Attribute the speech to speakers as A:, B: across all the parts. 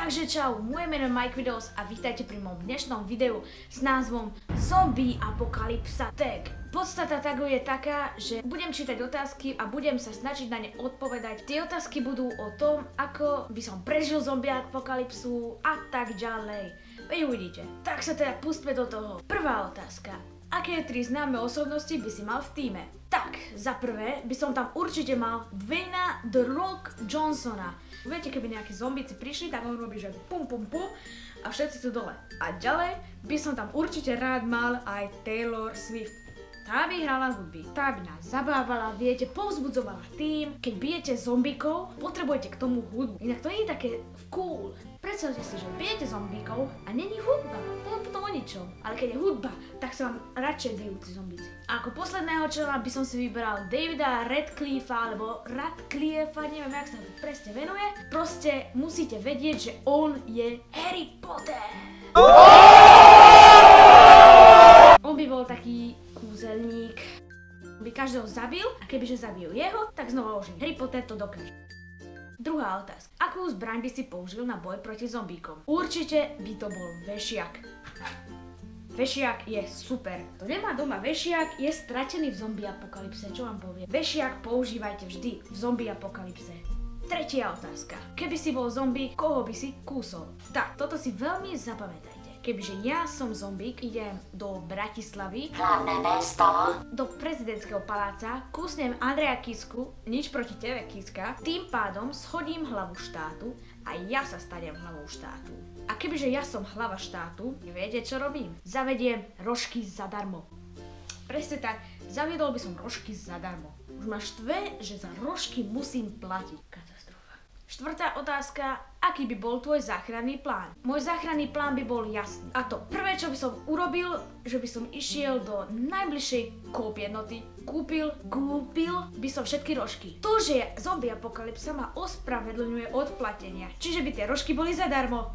A: Takže čau, moje meno je Mike Videos a vítajte pri mojom dnešnom videu s názvom Zombie Apokalypsa Tag. Podstata tagu je taká, že budem čítať otázky a budem sa snažiť na ne odpovedať. Tie otázky budú o tom, ako by som prežil zombie apokalypsu a tak ďalej. Veď uvidíte. Tak sa teda pustme do toho. Prvá otázka. Aké 3 známe osobnosti by si mal v tíme? Tak, za prvé by som tam určite mal Dwayna The Rock Johnsona. Viete, keby nejakí zombíci prišli, tak on robí, že pum pum pum a všetci sú dole. A ďalej by som tam určite rád mal aj Taylor Swift. Tá by hrala hudby, tá by nás zabávala, viete, povzbudzovala tým. Keď bijete zombíkov, potrebujete k tomu hudbu. Inak to nie je také cool. Predstavte si, že bijete zombíkov a není hudba. To je potom o ničom. Ale keď je hudba, tak sa vám radšej bijú tí zombíci. A ako posledného člena by som si vyberal Davida Radcliffea, alebo Radcliffea, neviem, jak sa to presne venuje. Proste musíte vedieť, že on je Harry Potter. On by bol taký kúzelník, by každého zabil a kebyže zabijú jeho, tak znova oživí. Harry Potter to dokáže. Druhá otázka. Akú zbraň by si použil na boj proti zombíkom? Určite by to bol vešiak. Vešiak je super. Kto nemá doma vešiak, je stratený v zombie apokalypse, čo vám poviem. Vešiak používajte vždy v zombie apokalypse. Tretia otázka. Keby si bol zombík, koho by si kúsol? Tak, toto si veľmi zapamätajte. Kebyže ja som zombík, idem do Bratislavy, hlavné mesto, do prezidentského paláca, kúsnem Andreja Kisku, nič proti tebe, Kiska, tým pádom schodím hlavu štátu a ja sa stanem hlavou štátu. A kebyže ja som hlava štátu, viete čo robím? Zavediem rožky zadarmo. Presne tak, zaviedol by som rožky zadarmo. Už ma štve, že za rožky musím platiť. Katastrofa. Štvrtá otázka. Aký by bol tvoj záchranný plán? Môj záchranný plán by bol jasný. A to prvé, čo by som urobil, že by som išiel do najbližšej Coop jednoty, kúpil by som všetky rožky. To, že je zombie apokalypsa, ma ospravedlňuje od platenia. Čiže by tie rožky boli zadarmo.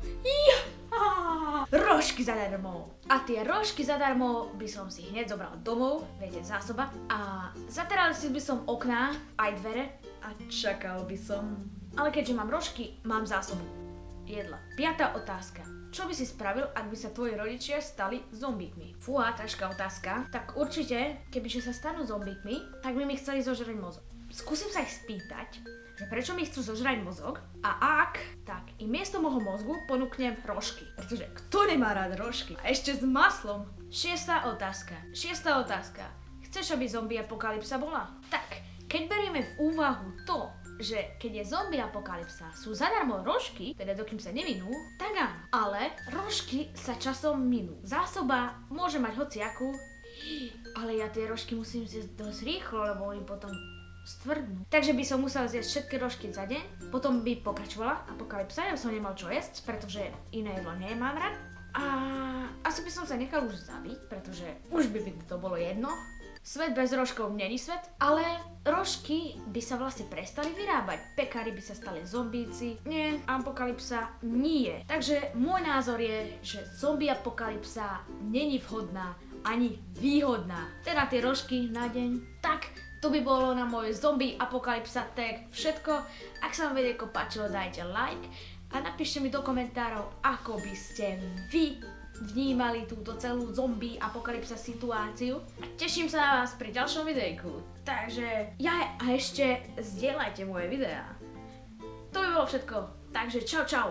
A: Rožky zadarmo. A tie rožky zadarmo by som si hneď zobral domov, viete, zásoba. A zateral si by som okná, aj dvere a čakal by som. Ale keďže mám rožky, mám zásobu jedla. Piatá otázka. Čo by si spravil, ak by sa tvoji rodičia stali zombíkmi? Fúha, ťažká otázka. Tak určite, kebyže sa stanú zombíkmi, tak by mi chceli zožrať mozog. Skúsim sa ich spýtať, že prečo mi chcú zožrať mozog a ak, tak i miesto môjho mozgu ponúknem rožky. Pretože kto nemá rád rožky? A ešte s maslom. Šiesta otázka. Chceš, aby zombie apokalypsa bola? Tak, keď berieme v úvahu to, že keď je zombie apokalypsa, sú zadarmo rožky, teda dokým sa neminú, tak áno. Ale rožky sa časom minú. Zásoba môže mať hociakú, ale ja tie rožky musím zjesť dosť rýchlo, lebo oni potom stvrdnú. Takže by som musel zjesť všetky rožky za deň, potom by pokračovala apokalypsa, ja som nemal čo jesť, pretože iné jedlo nemám rád. A asi by som sa nechal už zabiť, pretože už by to bolo jedno. Svet bez rožkov není svet, ale rožky by sa vlastne prestali vyrábať. Pekári by sa stali zombíci. Nie, apokalypsa nie. Takže môj názor je, že zombie apokalypsa není vhodná ani výhodná. Teda tie rožky na deň. Tak, to by bolo na môj zombie apokalypsa tag všetko. Ak sa vám videjko páčilo, dajte like a napíšte mi do komentárov, ako by ste vy vnímali túto celú zombie apokalypsa situáciu. A teším sa na vás pri ďalšom videjku. Takže a ešte zdieľajte moje videá. To by bolo všetko. Takže čau čau.